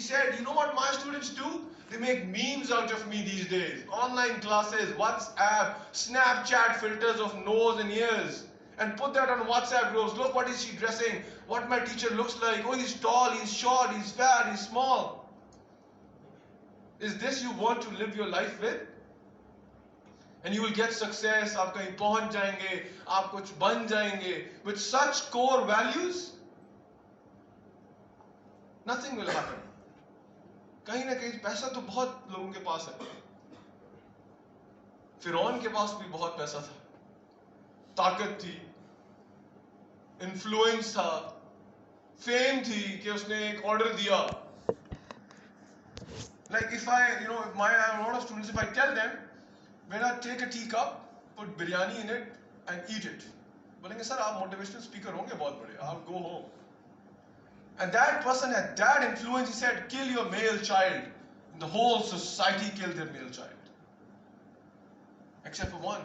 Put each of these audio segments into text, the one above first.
said, you know what my students do? They make memes out of me these days. Online classes, WhatsApp, Snapchat filters of nose and ears. And put that on WhatsApp groups. Look, what is she dressing? What my teacher looks like. Oh, he's tall, he's short, he's fat, he's small. Is this you want to live your life with? And you will get success, आप कहीं पहुंच जाएंगे, आप कुछ बन जाएंगे. With such core values, nothing will happen. कहीं ना कहीं पैसा तो बहुत लोगों के पास है. फिरौन के पास भी बहुत पैसा था, ताकत थी, इन्फ्लुएंस था, फेम थी कि उसने एक ऑर्डर दिया. Like if I have a lot of students, if I tell them, when I take a teacup, put biryani in it and eat it, बोलेंगे सर आप motivational speaker होंगे बहुत बड़े, I'll go home. And that person had that influence. He said, kill your male child. And the whole society killed their male child, except for one,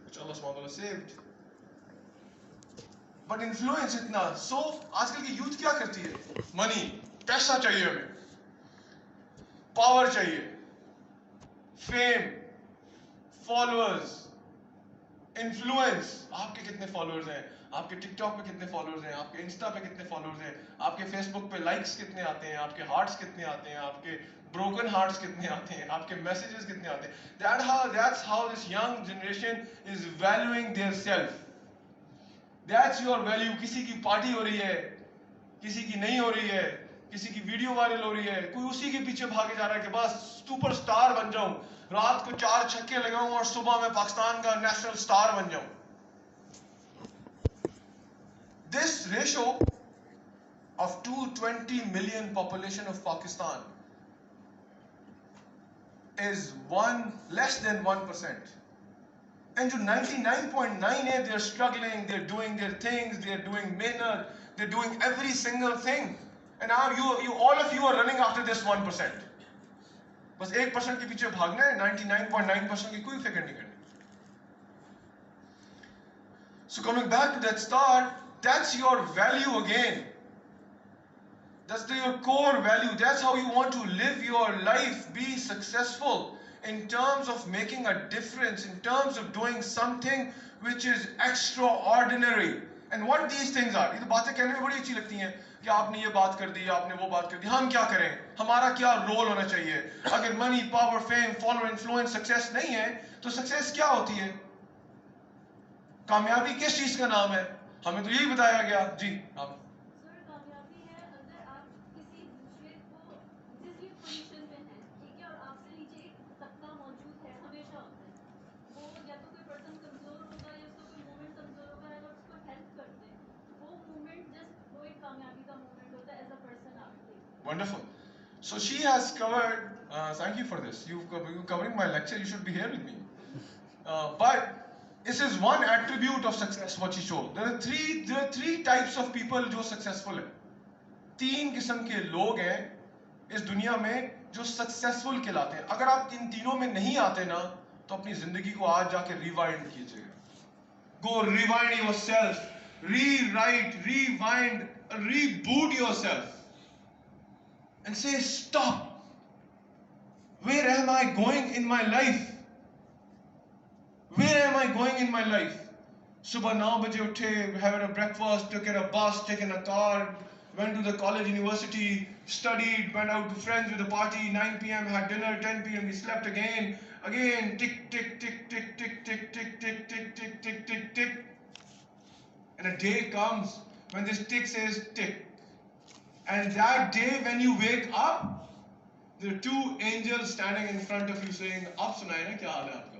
which Allah subhanahu wa ta'ala saved. But influence इतना. So आजकल की youth क्या करती है? Money, पैसा चाहिए हमें, power चाहिए, fame, followers, influence. आपके कितने followers हैं? आपके TikTok पे कितने followers हैं? आपके Insta पे कितने followers हैं? आपके Facebook पे likes कितने आते हैं? आपके hearts कितने आते हैं? आपके broken hearts कितने आते हैं? आपके messages कितने आते हैं? That's how this young generation is valuing their self. That's your value. किसी की पार्टी हो रही है, किसी की नहीं हो रही है, किसी की वीडियो वायरल हो रही है, कोई उसी के पीछे भागे जा रहा है कि बस सुपर स्टार बन जाऊं, रात को 4 छक्के लगाऊं और सुबह में पाकिस्तान का नेशनल स्टार बन जाऊं. This ratio of 220 million population of Pakistan is less than 1%. And to 99.98, they're struggling, they're doing their things, they're doing mehnat, they're doing every single thing. And now all of you are running after this 1%. बस 1% के पीछे भागना है, 99.9% की कोई फिक्र नहीं करनी. So coming back to that start, that's your value again. That's your core value. That's how you want to live your life, be successful in terms of making a difference, in terms of doing something which is extraordinary. And what these things are, ये तो बातें कहने में बड़ी अच्छी लगती हैं कि आपने ये बात कर दी, आपने वो बात कर दी. हम क्या करें? हमारा क्या रोल होना चाहिए? अगर money, power, fame, follower, influence, success नहीं है, तो सक्सेस क्या होती है? कामयाबी किस चीज का नाम है? हमें तो यही बताया गया. जी आप. सर कामयाबी है अगर आप किसी दूसरे को जिस भी पोजीशन में हैं, ठीक है, और आपसे नीचे एक तबका मौजूद है, हमेशा होता है, वो या तो कोई पर्सन कमजोर होगा या उसका कोई मूवमेंट कमजोर होगा, अगर उसको हेल्प करते हैं, वो मूवमेंट जस्ट वो एक कामयाबी का मूवमेंट होता है एज अ पर्सन आपके. Wonderful. So she has covered. Thank you for this. You're covering my lecture. You should be here with me. But this is one attribute of success. What she showed. There are three types of people जो successful है. 3 किस्म के लोग हैं इस दुनिया में जो successful कहलाते हैं. अगर आप इन तीनों में नहीं आते ना, तो अपनी जिंदगी को आज जाके rewind कीजिएगा. Go rewind yourself, rewrite, rewind, reboot yourself. And say, stop. Where am I going in my life? Where am I going in my life? Subah 9 baje uthe, having a breakfast, took a bus, taken a car, went to the college, university, studied, went out to friends with a party, 9 p.m. had dinner, 10 p.m. we slept again, tick, tick, tick, tick, tick, tick, tick, tick, tick, tick, tick, tick, tick. And a day comes when this tick says tick. And that day when you wake up, there are 2 angels standing in front of you saying, "Ab sunaye na kya haal hai aapka?"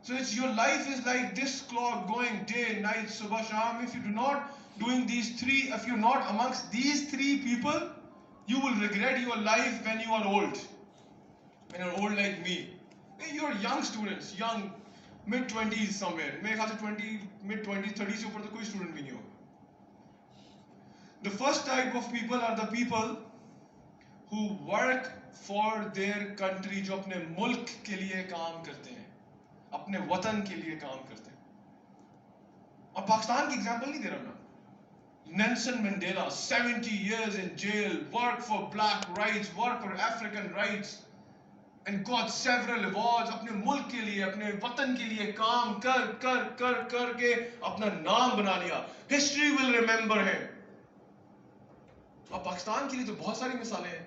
So it's your life is like this clock going day, night, subah, sham. If you do not doing these 3, if you're not amongst these 3 people, you will regret your life when you are old. When you're old like me. You're young students, young, mid-20s somewhere. मेरे ख्याल से mid-20s, 30s से ऊपर तो कोई student भी नहीं होगा. The first type of people are the people who work for their country, जो अपने मुल्क के लिए काम करते हैं, अपने वतन के लिए काम करते हैं. और पाकिस्तान की एग्जांपल नहीं दे रहा मैं, Nelson Mandela, 70 years in jail, worked for black rights, worked for African rights, and got several awards. अपने मुल्क के लिए, अपने वतन के लिए काम कर के अपना नाम बना लिया. History will remember him. और पाकिस्तान के लिए तो बहुत सारी मिसालें हैं.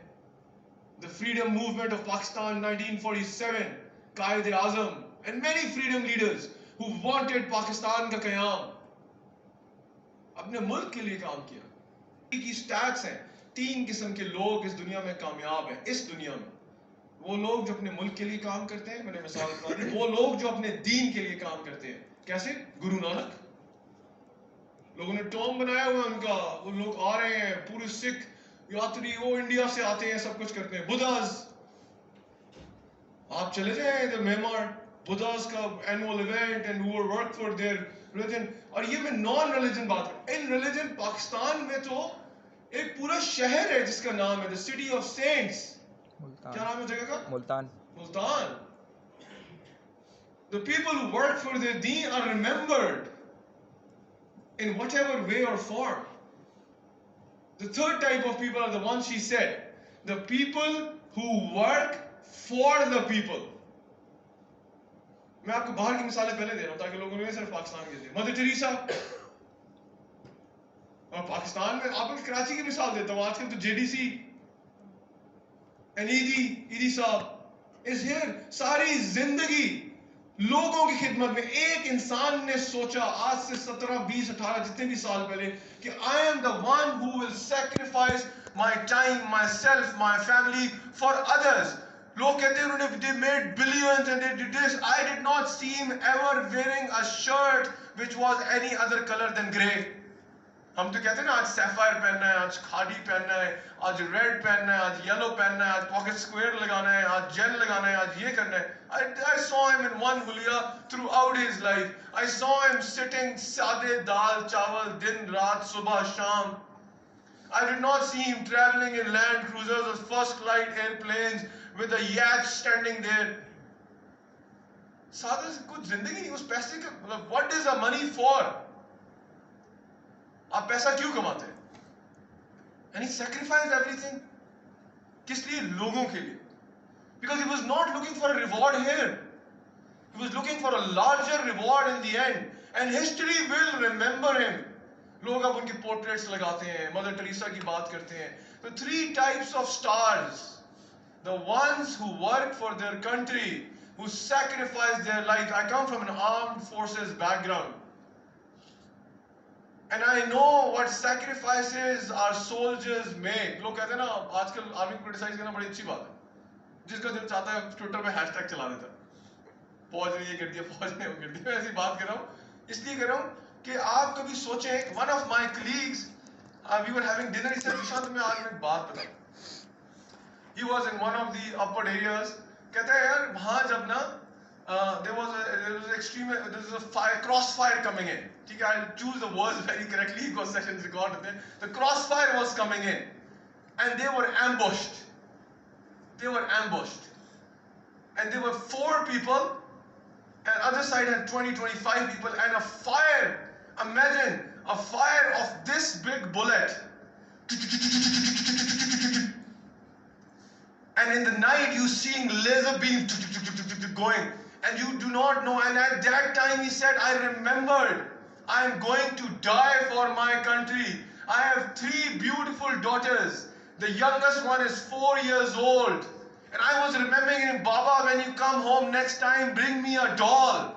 The freedom movement of Pakistan 1947, Qaid Azam, and many freedom leaders who wanted Pakistan का क़याम, अपने मुल्क के लिए काम किया. की स्टैट्स हैं, 3 किस्म के लोग इस दुनिया में कामयाब हैं. इस दुनिया में वो लोग जो अपने मुल्क के लिए काम करते हैं, मैंने मिसाल बता दी. वो लोग जो अपने दीन के लिए काम करते हैं. कैसे? गुरु नानक, लोगों ने टॉम बनाया हुआ उनका. वो लोग आ रहे हैं, पूरे सिख यात्री वो इंडिया से आते हैं, सब कुछ करते हैं. बुद्धास, आप चले जाए इधर म्यांमार, बुद्धास का annual event, and who work for their religion. और ये मैं नॉन रिलीजन बात कर. इन रिलीजन पाकिस्तान में तो एक पूरा शहर है जिसका नाम है द सिटी ऑफ सेंट्स. क्या नाम है जगह का? Multan. The people who work for their deen are remembered in whatever way or form. The third type of people are the ones she said, the people who work for the people. मैं आपको बाहर की मिसालें पहले दे रहा हूं ताकि लोगों ने सिर्फ पाकिस्तान की दे. मदर टेरेसा, और पाकिस्तान में आपको कराची की मिसाल देता हूं. आजकल तो जेडीसी and ईदी साहब is here. सारी जिंदगी लोगों की खिदमत में. एक इंसान ने सोचा आज से 17, 20, 18 जितने भी साल पहले कि I am the one who will sacrifice my time, myself, my family for others. लोग कहते हैं उन्होंने they made billions and they did this. I did not see him ever wearing a shirt which was any other color than grey. हम तो कहते हैं ना आज सैफायर पहनना है, आज खादी पहनना है, आज रेड पहनना है, आज येलो पहनना है, आज पॉकेट स्क्वायर लगाना है, आज जेल लगाना है, आज ये करना है. I saw him in one हुलिया throughout his life. I saw him sitting सादे दाल चावल दिन रात सुबह शाम. I did not see him traveling in land cruisers or first flight airplanes with a yacht standing there. सादा से कुछ जिंदगी नहीं. उस पैसे का मतलब what is the money for? आप पैसा क्यों कमाते हैं? And he sacrificed everything. किस लिए? लोगों के लिए. Because he was not looking for a reward here. He was looking for a larger reward in the end. And history will remember him. लोग अब उनके पोर्ट्रेट्स लगाते हैं, मदर टेरेसा की बात करते हैं. The 3 types of stars. The ones who work for their country, who sacrifice their life. I come from an armed forces background. And I know what sacrifices our soldiers make. लोग कहते हैं ना आजकल army को criticise करना बड़ी अच्छी बात है. जिसका दिल चाहता है ट्विटर पे हैशटैग चला देता है, फौज ने ये कर दिया, फौज ने वो कर दिया. मैं ऐसी बात कर रहा हूँ, इसलिए कर रहा हूँ कि आप कभी सोचें. One of my colleagues, we were having dinner. He said, "Nishant, मैं आज एक बात बताऊँ." He was in one of the upward areas. कहता है यार वहाँ जब ना there was a crossfire coming in. ठीक है, I'll choose the words very correctly because sessions record होते हैं. The crossfire was coming in, and they were ambushed. And there were 4 people, and other side had 20, 25 people, and a fire. Imagine a fire of this big bullet. And in the night you seeing laser beams going. And you do not know. And at that time he said, I remembered, I am going to die for my country. I have 3 beautiful daughters. The youngest one is 4 years old. And I was remembering him, Baba, when you come home next time, bring me a doll.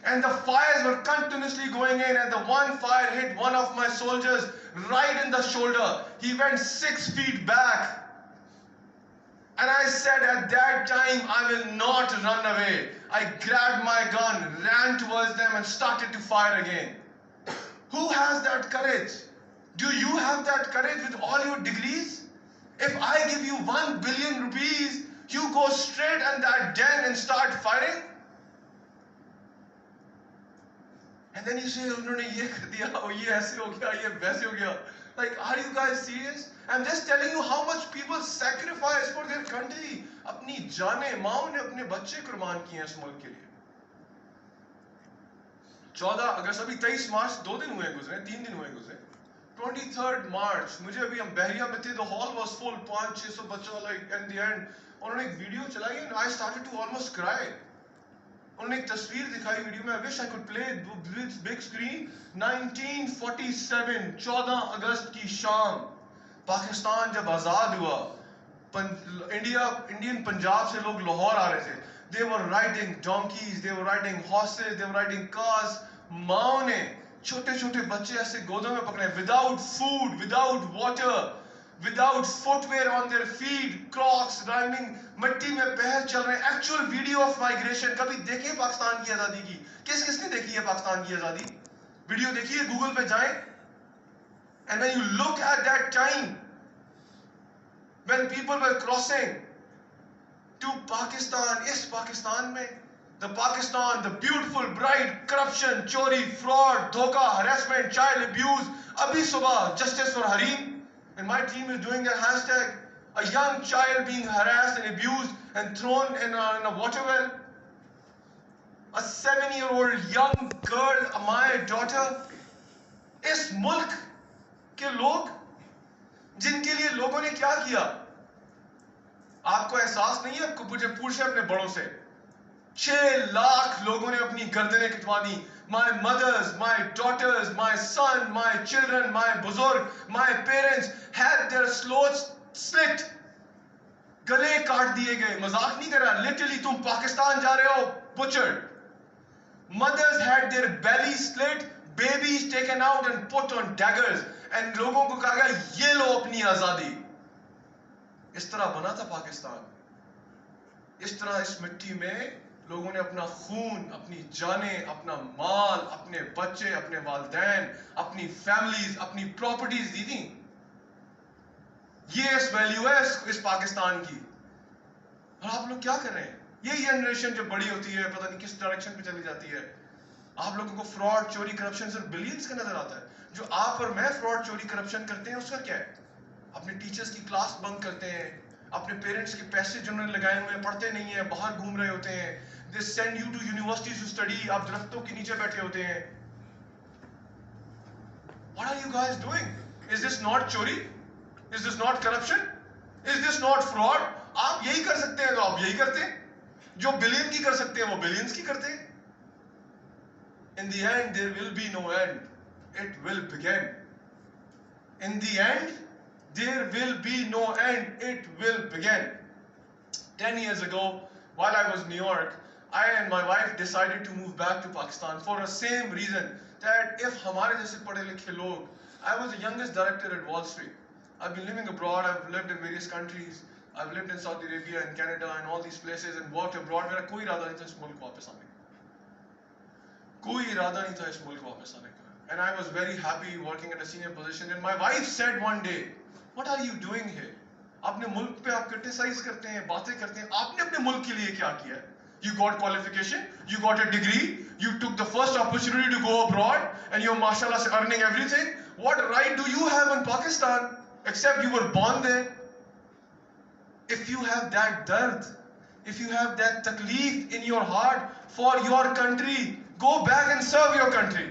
And the fires were continuously going in, and the one fire hit one of my soldiers right in the shoulder. He went 6 feet back. And I said at that time, I will not run away. I grabbed my gun, ran towards them and started to fire again. Who has that courage? Do you have that courage with all your degrees? If I give you 1 billion rupees, you go straight in that den and start firing? And then you say, उन्होंने ये कर दिया, ये ऐसे हो गया, ये वैसे हो गया. Like, are you guys serious? I'm just telling you how much people sacrifice for their country. अपनी जाने, माओ ने अपने बच्चे कुर्बान किए हैं इस मुल्क के लिए. 14 अगस्त, अभी 23 मार्च 2 दिन हुए गुजरे, 3 दिन हुए गुजरे. 23rd March, मुझे अभी हम बहरिया में थे, the hall was full, 500-600 बच्चा, like in the end उन्होंने एक वीडियो चलाई and I started to almost cry. उन्होंने एक तस्वीर दिखाई वीडियो में, I wish I could play this big screen. 1947 14 अगस्त की शाम, पाकिस्तान जब आजाद हुआ, इंडियन पंजाब से लोग लाहौर आ रहे थे. They were riding donkeys, they were riding horses, they were riding cars. माओ ने छोटे छोटे बच्चे ऐसे गोदों में पकड़े, without food, without water, without footwear on their feet, Crocs, rhyming, मिट्टी में पैर चल रहे हैं. Actual video of migration. कभी देखिए पाकिस्तान की आजादी की? किसने देखी है पाकिस्तान की आजादी? वीडियो देखिए, गूगल पे जाएं. And when you look at that time, when people were crossing to Pakistan, इस पाकिस्तान में, the Pakistan, the beautiful, bright, corruption, चोरी, fraud, धोखा, harassment, child abuse. अभी सुबह justice for Harim, and my team is doing that hashtag. A young child being harassed and abused and thrown in a water well. A 7-year-old young girl, my daughter. इस मुल्क के लोग, जिनके लिए लोगों ने क्या किया, आपको एहसास नहीं है? आपको पूछे अपने बड़ों से. 6 लाख लोगों ने अपनी गर्दनें कटवा दी. My mothers, my daughters, my son, my children, my बुजुर्ग, my parents had their throats slit. गले काट दिए गए. मजाक नहीं कर रहा, लिटरली. तुम पाकिस्तान जा रहे हो, butchered. Mothers had their bellies slit, babies taken out and put on daggers. And लोगों को कहा गया, ये लो अपनी आजादी. इस तरह बना था पाकिस्तान. इस तरह इस मिट्टी में लोगों ने अपना खून, अपनी जानें, अपना माल, अपने बच्चे, अपने वालिदैन, अपनी फैमिलीज, अपनी प्रॉपर्टीज दी थी. ये इस वैल्यू है इस पाकिस्तान की. और आप लोग क्या कर रहे हैं? ये जनरेशन जब बड़ी होती है, पता नहीं किस डायरेक्शन पे चली जाती है. आप लोगों को फ्रॉड, चोरी, करप्शन सिर्फ बिलियंस का नजर आता है. जो आप और मैं फ्रॉड, चोरी, करप्शन करते हैं, उसका क्या है? अपने टीचर्स की क्लास बंक करते हैं, अपने पेरेंट्स के पैसे जिन्होंने लगाए हुए हैं, पढ़ते नहीं है, बाहर घूम रहे होते हैं. They send you to universities to study. आप दरख्तों के नीचे बैठे होते हैं. What are you guys doing? Is this not चोरी? Is this not corruption? Is this not fraud? आप यही कर सकते हैं तो आप यही करते हैं. जो बिलियन की कर सकते हैं वो बिलियंस की करते हैं. In the end, there will be no end. It will begin. In the end, there will be no end. It will begin. 10 years ago, while I was in New York, I and my wife decided to move back to Pakistan for the same reason, that if हमारे जैसे पढ़े लिखे लोग, I was the youngest director at Wall Street. I've been living abroad. I've lived in various countries. I've lived in Saudi Arabia and Canada and all these places and worked abroad. मेरा कोई इरादा नहीं था इस मुल्क वापस आने का. कोई इरादा नहीं था इस मुल्क वापस आने का. And I was very happy working at a senior position. And my wife said one day, "What are you doing here? अपने मुल्क पे आप क्रिटिसाइज करते हैं, बातें करते हैं. आपने अपने मुल्क के लिए क्या किया? You got qualification, you got a degree, you took the first opportunity to go abroad, and you're mashallah earning everything. What right do you have in Pakistan, except you were born there? If you have that dard, if you have that takleef in your heart for your country, go back and serve your country."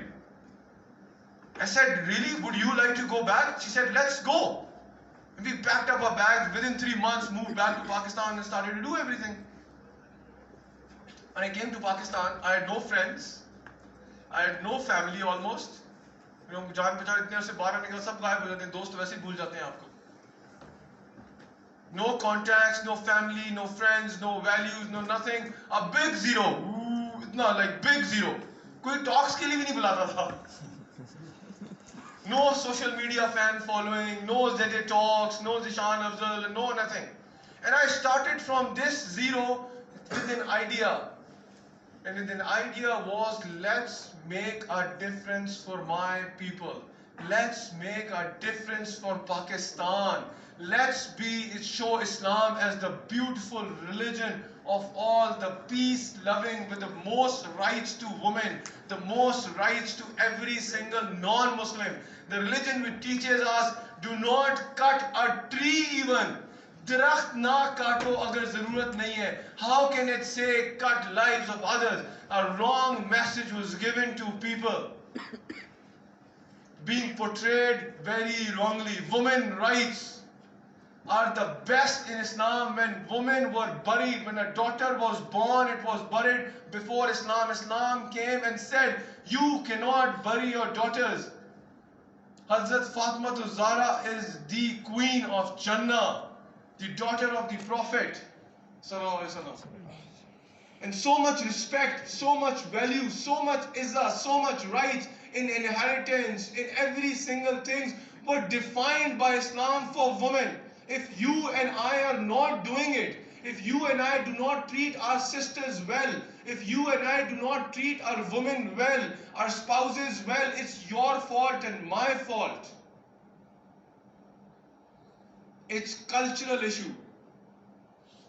I said, "Really? Would you like to go back?" She said, "Let's go." And we packed up our bags. Within 3 months, moved back to Pakistan and started to do everything. When I came to Pakistan, I had no friends. I had no family almost. You know, जान पहचान इतने से बाहर निकल सब गायब हो जाते हैं. दोस्त वैसे ही भूल जाते हैं आपको. No contacts, no family, no friends, no values, no nothing. A big zero. इतना like big zero. कोई talks के लिए भी नहीं बुलाता था. No social media fan following, no ZJ Talks, no Zishan Afzal, no nothing. And I started from this zero with an idea. And the idea was, let's make a difference for my people. Let's make a difference for Pakistan. Let's show Islam as the beautiful religion of all, the peace-loving with the most rights to women, the most rights to every single non-Muslim. The religion which teaches us, do not cut a tree even. दरख्त ना काटो अगर जरूरत नहीं है. How can it say cut lives of others? A wrong message was given to people. being portrayed very wrongly. Women rights are the best in Islam. When women were buried, when a daughter was born, it was buried before Islam. Islam came and said, you cannot bury your daughters. Hazrat Fatima Zahra is the queen of Jannah, the daughter of the Prophet. And so much respect, so much value, so much izzah, so much right in inheritance, in every single thing were defined by Islam for women. If you and I are not doing it, if you and I do not treat our sisters well, if you and I do not treat our women well, our spouses well, it's your fault and my fault. It's cultural issue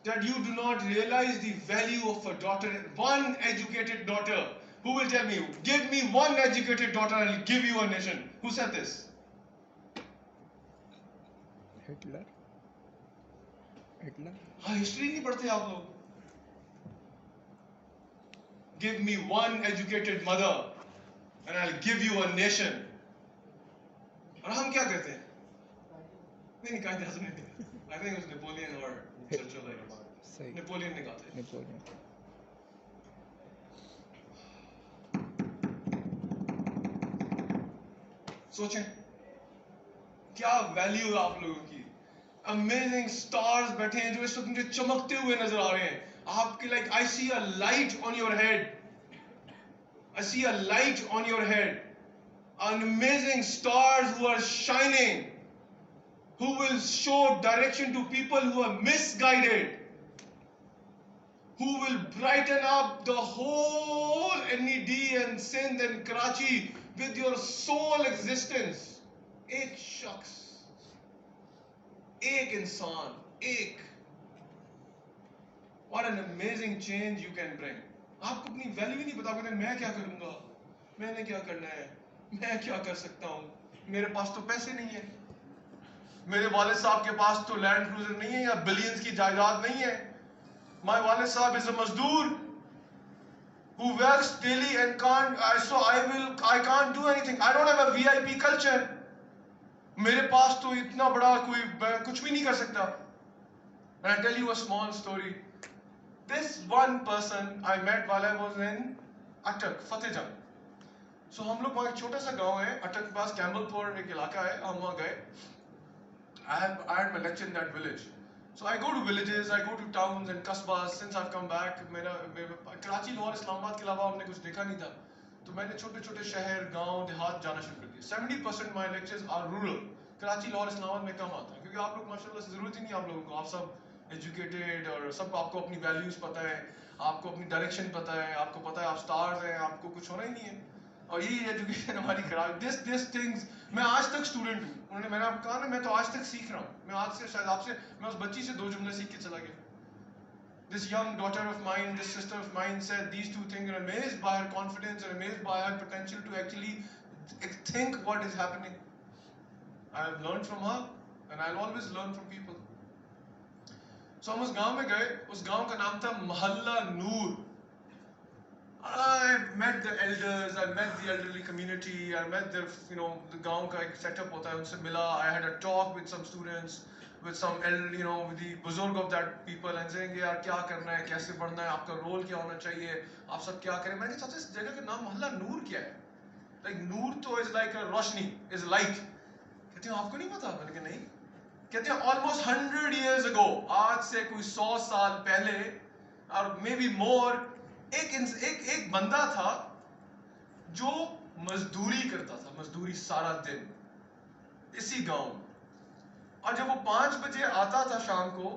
that you do not realize the value of a daughter, one educated daughter. Who will tell me, give me one educated daughter, I'll give you a nation. Who said this? Hitler. हाँ, history नहीं पढ़ते आप लोग. Give me one educated mother and I'll give you a nation. और हम क्या कहते हैं? नहीं, कायदे आज़म ने नहीं. I think it was Napoleon or Churchill or something. Napoleon ने कहा था. Napoleon. सोचें क्या वैल्यू है आप लोगों की. अमेजिंग स्टार्स बैठे हैं जो इस वक्त मुझे चमकते हुए नजर आ रहे हैं. आपके like I see a light on your head. I see a light on your head. An amazing stars who are shining, who will show direction to people who are misguided, who will brighten up the whole NED and Sindh and Karachi with your sole existence. एक शख्स, एक इंसान, एक. What an amazing change you can bring. आपको अपनी value ही नहीं पता. कहते मैं क्या करूंगा, मैंने क्या करना है, मैं क्या कर सकता हूँ, मेरे पास तो पैसे नहीं है, मेरे वालिद साहब के पास तो लैंड क्रूजर नहीं है या बिलियंस की जायदाद नहीं है. My walid साहब is a mazdoor who works daily and can't, I can't do anything. I don't have a VIP culture. मेरे पास तो इतना बड़ा कोई कुछ भी नहीं कर सकता. And I tell you a small story. This one person I met while I was in Attak, Fatehjung. So हम लोग वहाँ एक छोटा सा गांव है, अटक के पास कैम्बलपुर एक इलाका है, हम वहाँ गए. I had my lecture in that village. So I go to villages, I go to towns and kasbas. Since I've come back, मेरा कराची, लाहौर, इस्लामाबाद के अलावा हमने कुछ देखा नहीं था. तो मैंने छोटे छोटे शहर, गांव, देहात जाना शुरू कर दिया. 70% my lectures are rural. Karachi, Lahore, Islamabad में कम आता है क्योंकि आप लोग माशाल्लाह से जरूरत ही नहीं है आप लोगों को. आप सब एजुकेटेड और सब आपको अपनी वैल्यूज पता है, आपको अपनी डायरेक्शन पता है, आपको पता है आप स्टार्स हैं, आपको कुछ होना ही नहीं है. और यही एजुकेशन हमारी खराब. This things. मैं आज तक स्टूडेंट हूँ. उन्होंने मैंने आपको कहा ना, मैं तो आज तक सीख रहा हूँ. मैं आज से शायद आपसे, मैं उस बच्ची से 2 जुमले सीख के चला गया. This young daughter of mine, this sister of mine said these 2 things, and amazed by her confidence and amazed by her potential to actually think what is happening. I have learned from her and I'll always learn from people. So हम उस गांव में गए. उस गांव का नाम था महल्ला नूर. I met the elders, I met the elderly community, I met the the गांव का एक setup होता है, उनसे मिला. I had a talk with some students, with some with the बुजुर्ग of that people and saying यार क्या करना है, कैसे बढ़ना है, आपका रोल क्या होना चाहिए, आप सब क्या करें. मैंने कहा इस जगह का नाम महल्ला नूर क्या है? Like नूर तो is like a Roshni, is light. कहते हैं आपको नहीं पता? मैंने कहा नहीं. कहते हैं almost 100 years ago, आज से कोई 100 साल पहले और maybe more, एक बंदा था जो मजदूरी करता था, मजदूरी सारा दिन इसी गांव में. और जब वो 5 बजे आता था शाम को,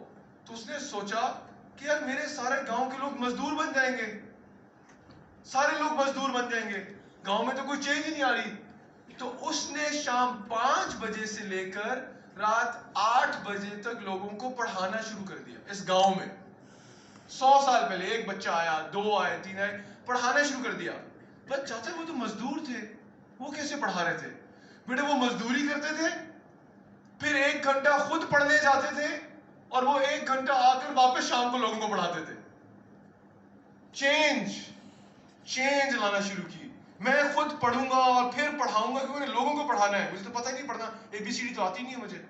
तो उसने सोचा कि यार मेरे सारे गांव के लोग मजदूर बन जाएंगे, सारे लोग मजदूर बन जाएंगे, गांव में तो कोई चेंज ही नहीं आ रही. तो उसने शाम 5 बजे से लेकर रात 8 बजे तक लोगों को पढ़ाना शुरू कर दिया इस गांव में. 100 साल पहले एक बच्चा आया, 2 आए, 3 आए, पढ़ाना शुरू कर दिया. बस चाचा वो तो मजदूर थे, वो कैसे पढ़ा रहे थे? बेटे वो मजदूरी करते थे, फिर 1 घंटा खुद पढ़ने जाते थे और वो 1 घंटा आकर वापस शाम को लोगों को पढ़ाते थे. चेंज लाना शुरू की. मैं खुद पढ़ूंगा और फिर पढ़ाऊंगा क्योंकि मैंने लोगों को पढ़ाना है, मुझे तो पता ही नहीं पढ़ना, ABCD तो आती नहीं है मुझे।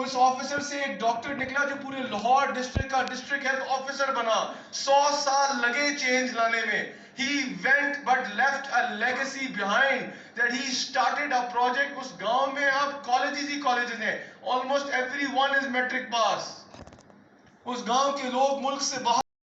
उस ऑफिसर से एक डॉक्टर निकला जो पूरे लाहौर डिस्ट्रिक्ट का डिस्ट्रिक्ट हेल्थ ऑफिसर बना। 100 साल लगे चेंज लाने में। He went but left a legacy behind that he started a project। उस गांव में अब कॉलेजेस ही कॉलेजेस हैं, almost everyone is metric pass। उस गांव के लोग मुल्क से बाहर